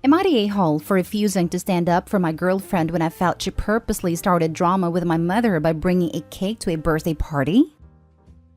Am I the a-hole for refusing to stand up for my girlfriend when I felt she purposely started drama with my mother by bringing a cake to a birthday party?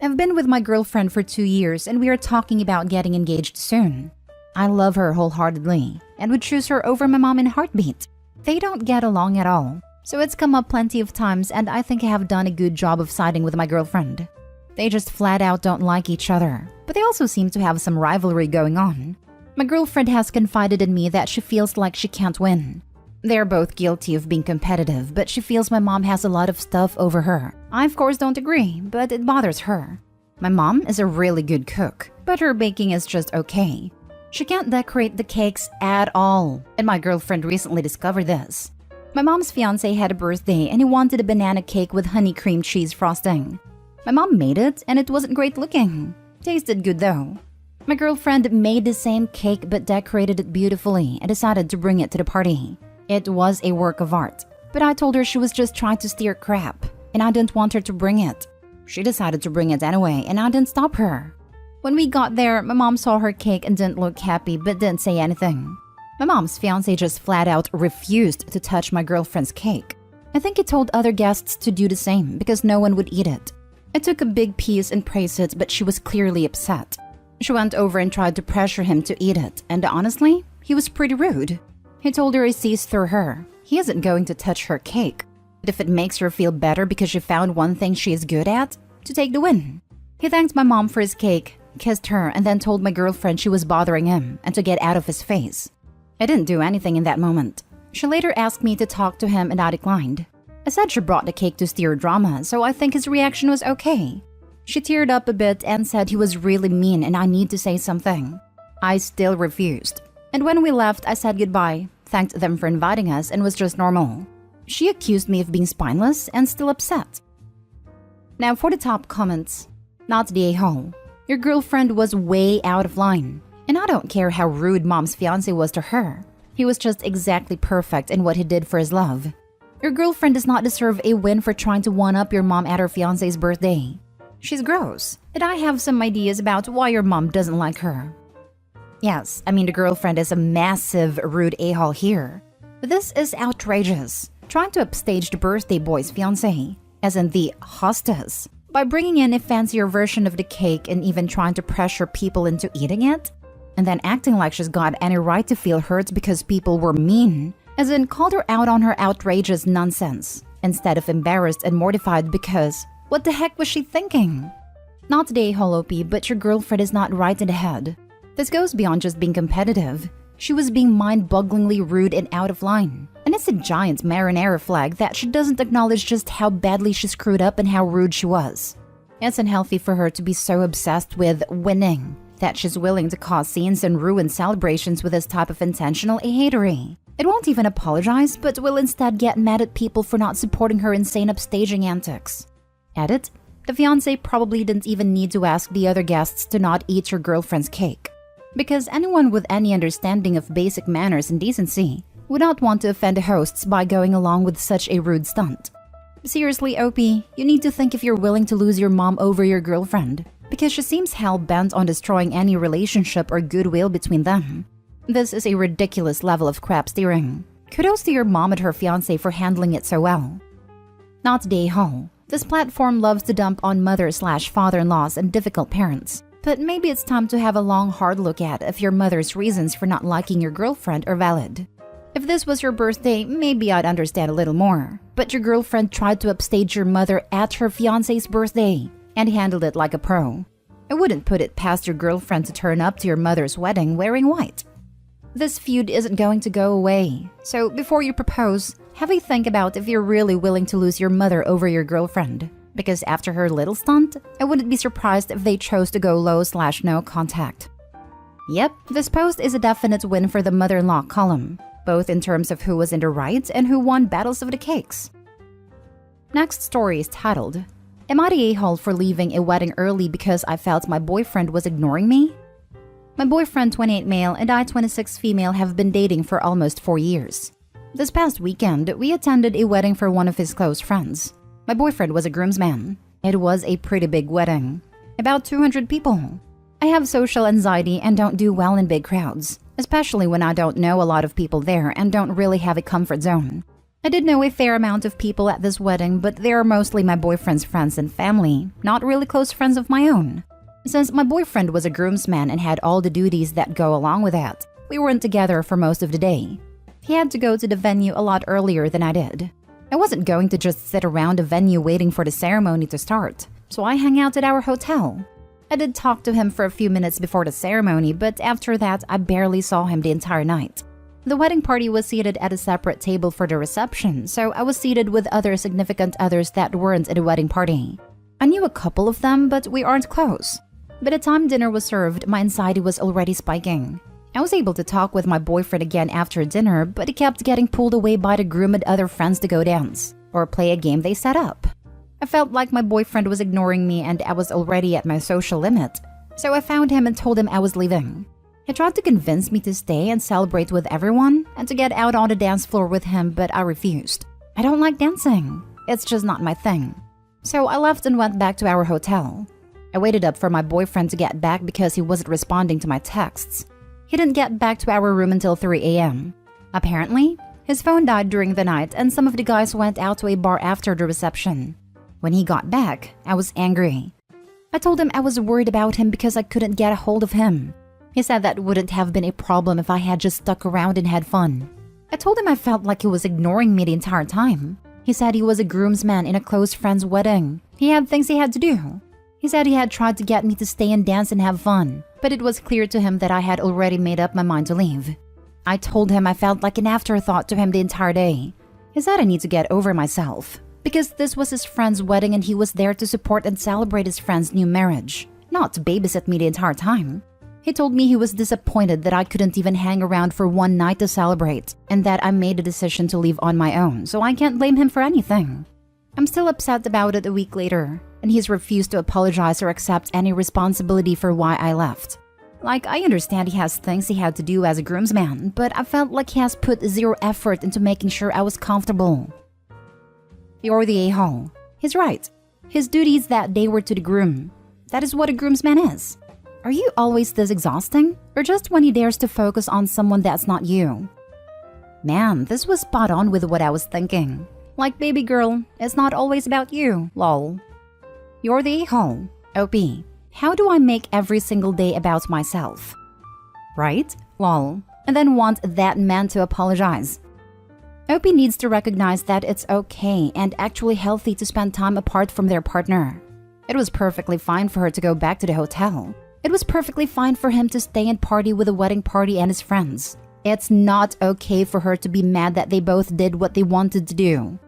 I've been with my girlfriend for 2 years and we are talking about getting engaged soon. I love her wholeheartedly and would choose her over my mom in a heartbeat. They don't get along at all, so it's come up plenty of times and I think I have done a good job of siding with my girlfriend. They just flat out don't like each other, but they also seem to have some rivalry going on. My girlfriend has confided in me that she feels like she can't win. They're both guilty of being competitive, but she feels my mom has a lot of stuff over her. I of course don't agree, but it bothers her. My mom is a really good cook, but her baking is just okay. She can't decorate the cakes at all, and my girlfriend recently discovered this. My mom's fiancé had a birthday and he wanted a banana cake with honey cream cheese frosting. My mom made it and it wasn't great looking. Tasted good though. My girlfriend made the same cake but decorated it beautifully and decided to bring it to the party. It was a work of art, but I told her she was just trying to steer crap and I didn't want her to bring it. She decided to bring it anyway and I didn't stop her. When we got there, my mom saw her cake and didn't look happy but didn't say anything. My mom's fiancé just flat out refused to touch my girlfriend's cake. I think he told other guests to do the same because no one would eat it. I took a big piece and praised it, but she was clearly upset. She went over and tried to pressure him to eat it, and honestly, he was pretty rude. He told her he sees through her. He isn't going to touch her cake. But if it makes her feel better because she found one thing she is good at, to take the win. He thanked my mom for his cake, kissed her, and then told my girlfriend she was bothering him and to get out of his face. I didn't do anything in that moment. She later asked me to talk to him and I declined. I said she brought the cake to steer drama, so I think his reaction was okay. She teared up a bit and said he was really mean and I need to say something. I still refused. And when we left, I said goodbye, thanked them for inviting us, and was just normal. She accused me of being spineless and still upset. Now for the top comments. Not the a-hole. Your girlfriend was way out of line. And I don't care how rude mom's fiancé was to her. He was just exactly perfect in what he did for his love. Your girlfriend does not deserve a win for trying to one-up your mom at her fiancé's birthday. She's gross, and I have some ideas about why your mom doesn't like her. Yes, I mean the girlfriend is a massive rude a-hole here. But this is outrageous. Trying to upstage the birthday boy's fiancé, as in the hostess, by bringing in a fancier version of the cake and even trying to pressure people into eating it, and then acting like she's got any right to feel hurt because people were mean, as in called her out on her outrageous nonsense, instead of embarrassed and mortified because what the heck was she thinking? Not the a-hole OP, but your girlfriend is not right in the head. This goes beyond just being competitive. She was being mind-bogglingly rude and out of line. And it's a giant marinara flag that she doesn't acknowledge just how badly she screwed up and how rude she was. It's unhealthy for her to be so obsessed with winning that she's willing to cause scenes and ruin celebrations with this type of intentional a-hatery. It won't even apologize, but will instead get mad at people for not supporting her insane upstaging antics. Edit: the fiancé probably didn't even need to ask the other guests to not eat your girlfriend's cake. Because anyone with any understanding of basic manners and decency would not want to offend the hosts by going along with such a rude stunt. Seriously, OP, you need to think if you're willing to lose your mom over your girlfriend, because she seems hell-bent on destroying any relationship or goodwill between them. This is a ridiculous level of crap steering. Kudos to your mom and her fiancé for handling it so well. Not the a-hole. This platform loves to dump on mother/father-in-laws and difficult parents. But maybe it's time to have a long, hard look at if your mother's reasons for not liking your girlfriend are valid. If this was your birthday, maybe I'd understand a little more. But your girlfriend tried to upstage your mother at her fiancé's birthday and handled it like a pro. I wouldn't put it past your girlfriend to turn up to your mother's wedding wearing white. This feud isn't going to go away. So before you propose, have a think about if you're really willing to lose your mother over your girlfriend. Because after her little stunt, I wouldn't be surprised if they chose to go low/no contact. Yep, this post is a definite win for the mother-in-law column, both in terms of who was in the right and who won battles of the cakes. Next story is titled, "Am I the a-hole for leaving a wedding early because I felt my boyfriend was ignoring me?" My boyfriend, 28 male, and I, 26 female, have been dating for almost 4 years. This past weekend, we attended a wedding for one of his close friends. My boyfriend was a groomsman. It was a pretty big wedding. About 200 people. I have social anxiety and don't do well in big crowds. especially when I don't know a lot of people there and don't really have a comfort zone. I did know a fair amount of people at this wedding, but they are mostly my boyfriend's friends and family, not really close friends of my own. Since my boyfriend was a groomsman and had all the duties that go along with that, we weren't together for most of the day. He had to go to the venue a lot earlier than I did. I wasn't going to just sit around the venue waiting for the ceremony to start, so I hung out at our hotel. I did talk to him for a few minutes before the ceremony, but after that, I barely saw him the entire night. The wedding party was seated at a separate table for the reception, so I was seated with other significant others that weren't at the wedding party. I knew a couple of them, but we aren't close. By the time dinner was served, my anxiety was already spiking. I was able to talk with my boyfriend again after dinner, but he kept getting pulled away by the groom and other friends to go dance or play a game they set up. I felt like my boyfriend was ignoring me and I was already at my social limit, so I found him and told him I was leaving. He tried to convince me to stay and celebrate with everyone and to get out on the dance floor with him, but I refused. I don't like dancing. It's just not my thing. So I left and went back to our hotel. I waited up for my boyfriend to get back because he wasn't responding to my texts. He didn't get back to our room until 3 a.m. Apparently, his phone died during the night and some of the guys went out to a bar after the reception. When he got back, I was angry. I told him I was worried about him because I couldn't get a hold of him. He said that wouldn't have been a problem if I had just stuck around and had fun. I told him I felt like he was ignoring me the entire time. He said he was a groomsman in a close friend's wedding. He had things he had to do. He said he had tried to get me to stay and dance and have fun, but it was clear to him that I had already made up my mind to leave. I told him I felt like an afterthought to him the entire day. He said I need to get over myself, because this was his friend's wedding and he was there to support and celebrate his friend's new marriage, not to babysit me the entire time. He told me he was disappointed that I couldn't even hang around for one night to celebrate, and that I made a decision to leave on my own, so I can't blame him for anything. I'm still upset about it a week later, and he's refused to apologize or accept any responsibility for why I left. Like, I understand he has things he had to do as a groomsman, but I felt like he has put zero effort into making sure I was comfortable. You're the a-hole. He's right. His duties that day were to the groom. That is what a groomsman is. Are you always this exhausting? Or just when he dares to focus on someone that's not you? Man, this was spot on with what I was thinking. Like, baby girl, it's not always about you, lol. You're the a-hole. OP. How do I make every single day about myself? Right? Lol. And then want that man to apologize. OP needs to recognize that it's okay and actually healthy to spend time apart from their partner. It was perfectly fine for her to go back to the hotel. It was perfectly fine for him to stay and party with the wedding party and his friends. It's not okay for her to be mad that they both did what they wanted to do.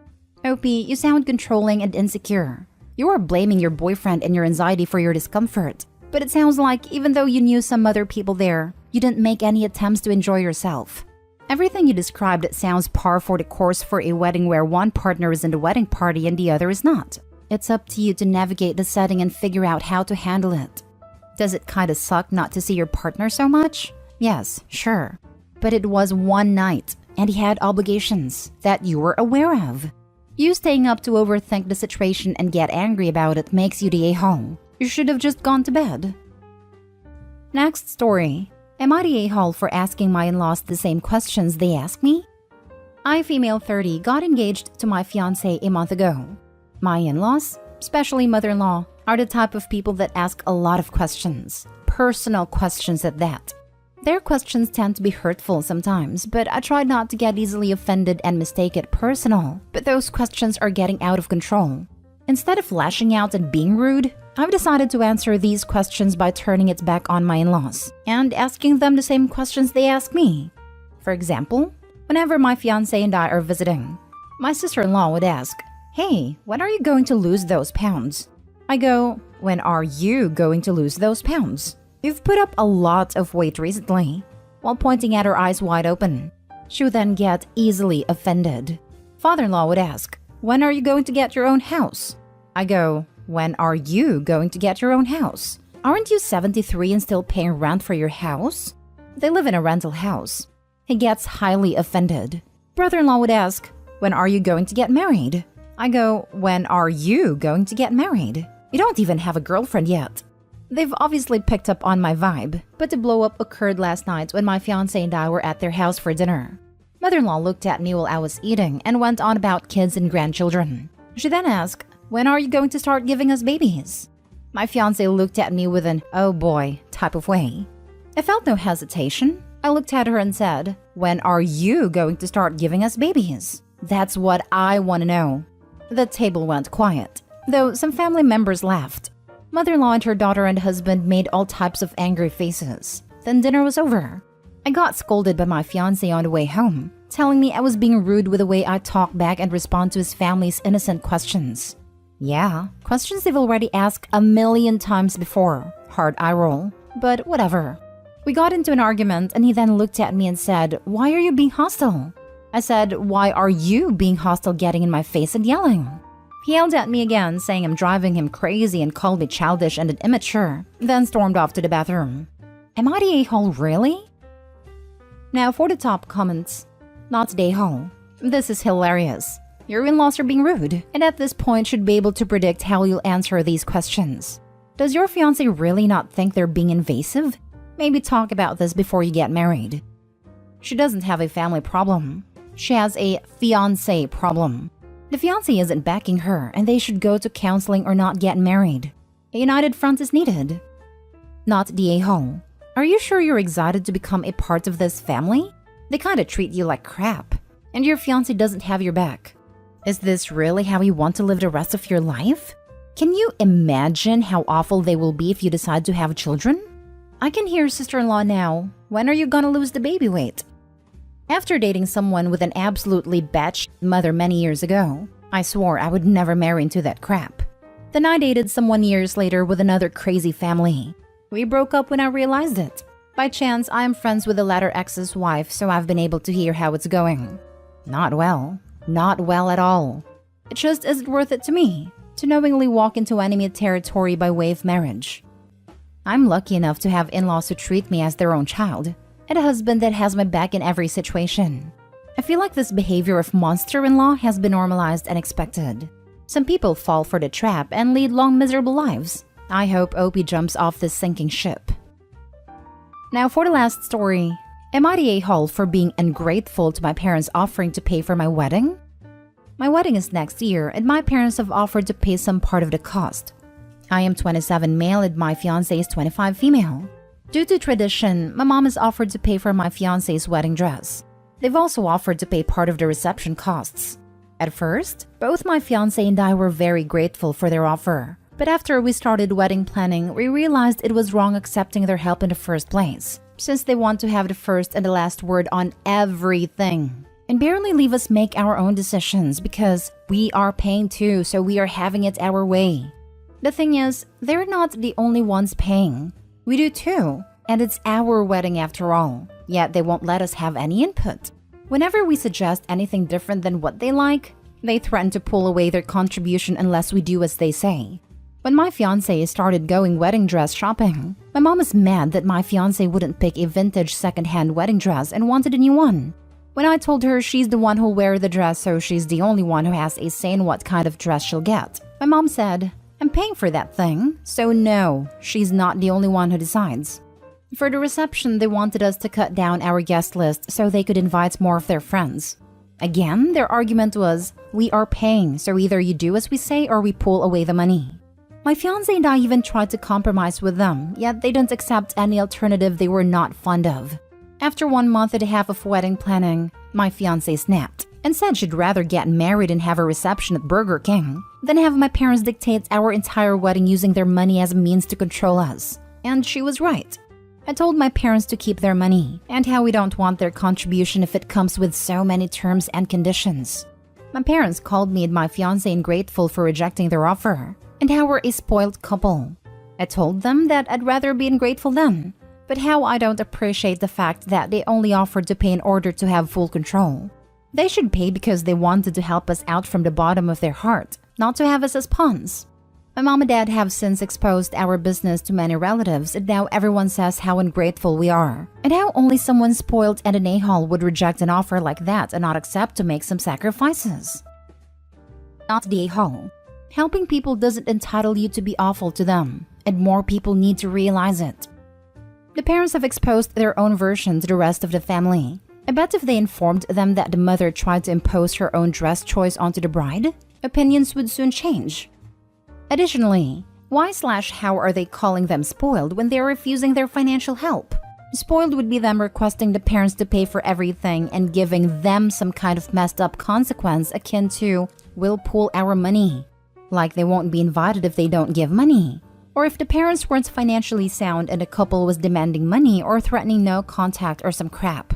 OP, you sound controlling and insecure. You are blaming your boyfriend and your anxiety for your discomfort. But it sounds like even though you knew some other people there, you didn't make any attempts to enjoy yourself. Everything you described sounds par for the course for a wedding where one partner is in the wedding party and the other is not. It's up to you to navigate the setting and figure out how to handle it. Does it kinda suck not to see your partner so much? Yes, sure. But it was one night, and he had obligations that you were aware of. You staying up to overthink the situation and get angry about it makes you the a-hole. You should have just gone to bed. Next story. Am I the a-hole for asking my in-laws the same questions they ask me? I, female 30, got engaged to my fiancé a month ago. My in-laws, especially mother-in-law, are the type of people that ask a lot of questions, personal questions at that. Their questions tend to be hurtful sometimes, but I try not to get easily offended and mistake it personal, but those questions are getting out of control. Instead of lashing out and being rude, I've decided to answer these questions by turning it back on my in-laws and asking them the same questions they ask me. For example, whenever my fiancé and I are visiting, my sister-in-law would ask, "Hey, when are you going to lose those pounds?" I go, "When are you going to lose those pounds? You've put up a lot of weight recently," while pointing at her eyes wide open. She would then get easily offended. Father-in-law would ask, "When are you going to get your own house?" I go, "When are you going to get your own house? Aren't you 73 and still paying rent for your house?" They live in a rental house. He gets highly offended. Brother-in-law would ask, "When are you going to get married?" I go, "When are you going to get married? You don't even have a girlfriend yet." They've obviously picked up on my vibe, but the blow-up occurred last night when my fiancé and I were at their house for dinner. Mother-in-law looked at me while I was eating and went on about kids and grandchildren. She then asked, "When are you going to start giving us babies?" My fiancé looked at me with an "oh boy" type of way. I felt no hesitation. I looked at her and said, "When are you going to start giving us babies? That's what I want to know." The table went quiet, though some family members laughed. Mother-in-law and her daughter and husband made all types of angry faces. Then dinner was over. I got scolded by my fiancé on the way home, telling me I was being rude with the way I talk back and respond to his family's innocent questions. Yeah, questions they've already asked a million times before. Hard eye roll, but whatever. We got into an argument and he then looked at me and said, "Why are you being hostile?" I said, "Why are you being hostile, getting in my face and yelling?" He yelled at me again, saying I'm driving him crazy and called me childish and immature, then stormed off to the bathroom. Am I the a-hole really? Now for the top comments. Not the a-hole. This is hilarious. Your in-laws are being rude, and at this point should be able to predict how you'll answer these questions. Does your fiancé really not think they're being invasive? Maybe talk about this before you get married. She doesn't have a family problem. She has a fiancé problem. The fiancé isn't backing her, and they should go to counseling or not get married. A united front is needed. Not the a-hole. Are you sure you're excited to become a part of this family? They kinda treat you like crap, and your fiancé doesn't have your back. Is this really how you want to live the rest of your life? Can you imagine how awful they will be if you decide to have children? I can hear sister-in-law now. When are you gonna lose the baby weight? After dating someone with an absolutely batshit mother many years ago, I swore I would never marry into that crap. Then I dated someone years later with another crazy family. We broke up when I realized it. By chance, I am friends with the latter ex's wife, so I've been able to hear how it's going. Not well. Not well at all. It just isn't worth it to me to knowingly walk into enemy territory by way of marriage. I'm lucky enough to have in-laws who treat me as their own child, and a husband that has my back in every situation. I feel like this behavior of monster-in-law has been normalized and expected. Some people fall for the trap and lead long miserable lives. I hope Opie jumps off this sinking ship. Now for the last story. Am I the a-hole for being ungrateful to my parents offering to pay for my wedding? My wedding is next year, and my parents have offered to pay some part of the cost. I am 27 male and my fiancé is 25 female. Due to tradition, my mom has offered to pay for my fiancé's wedding dress. They've also offered to pay part of the reception costs. At first, both my fiancé and I were very grateful for their offer. But after we started wedding planning, we realized it was wrong accepting their help in the first place, since they want to have the first and the last word on everything, and barely leave us make our own decisions because we are paying too, so we are having it our way. The thing is, they're not the only ones paying. We do too, and it's our wedding after all, yet they won't let us have any input. Whenever we suggest anything different than what they like, they threaten to pull away their contribution unless we do as they say. When my fiancé started going wedding dress shopping, my mom is mad that my fiancé wouldn't pick a vintage second-hand wedding dress and wanted a new one. When I told her she's the one who'll wear the dress, so she's the only one who has a say in what kind of dress she'll get, my mom said, "I'm paying for that thing, so no, she's not the only one who decides." For the reception, they wanted us to cut down our guest list so they could invite more of their friends. Again, their argument was, "We are paying, so either you do as we say or we pull away the money." My fiancé and I even tried to compromise with them, yet they didn't accept any alternative they were not fond of. After 1 month and a half of wedding planning, my fiancé snapped and said she'd rather get married and have a reception at Burger King than have my parents dictate our entire wedding using their money as a means to control us. And she was right. I told my parents to keep their money and how we don't want their contribution if it comes with so many terms and conditions. My parents called me and my fiancé ungrateful for rejecting their offer, and how we're a spoiled couple. I told them that I'd rather be ungrateful then, but how I don't appreciate the fact that they only offered to pay in order to have full control. They should pay because they wanted to help us out from the bottom of their heart, not to have us as pawns. My mom and dad have since exposed our business to many relatives, and now everyone says how ungrateful we are, and how only someone spoiled and an a-hole would reject an offer like that and not accept to make some sacrifices. Not the a-hole. Helping people doesn't entitle you to be awful to them. and more people need to realize it. The parents have exposed their own version to the rest of the family. I bet if they informed them that the mother tried to impose her own dress choice onto the bride, opinions would soon change. Additionally, why/how are they calling them spoiled when they are refusing their financial help? Spoiled would be them requesting the parents to pay for everything and giving them some kind of messed up consequence akin to, "We'll pool our money." Like they won't be invited if they don't give money. Or if the parents weren't financially sound and the couple was demanding money or threatening no contact or some crap.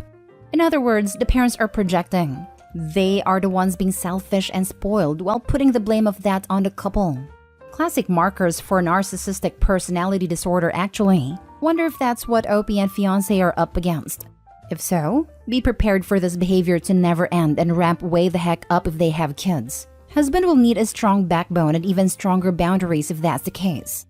In other words, the parents are projecting. They are the ones being selfish and spoiled while putting the blame of that on the couple. Classic markers for narcissistic personality disorder actually. Wonder if that's what OP and Fiancé are up against. If so, be prepared for this behavior to never end and ramp way the heck up if they have kids. Husband will need a strong backbone and even stronger boundaries if that's the case.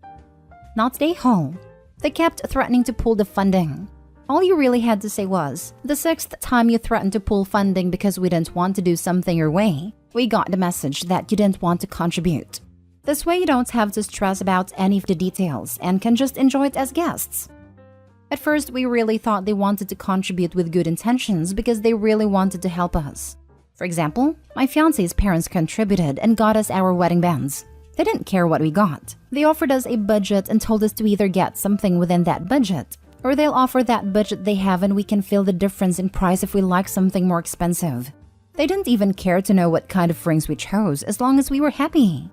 Not stay home. They kept threatening to pull the funding. All you really had to say was, the 6th time you threatened to pull funding because we didn't want to do something your way, we got the message that you didn't want to contribute. This way you don't have to stress about any of the details and can just enjoy it as guests. At first, we really thought they wanted to contribute with good intentions because they really wanted to help us. For example, my fiancé's parents contributed and got us our wedding bands. They didn't care what we got. They offered us a budget and told us to either get something within that budget, or they'll offer that budget they have and we can feel the difference in price if we like something more expensive. They didn't even care to know what kind of rings we chose as long as we were happy.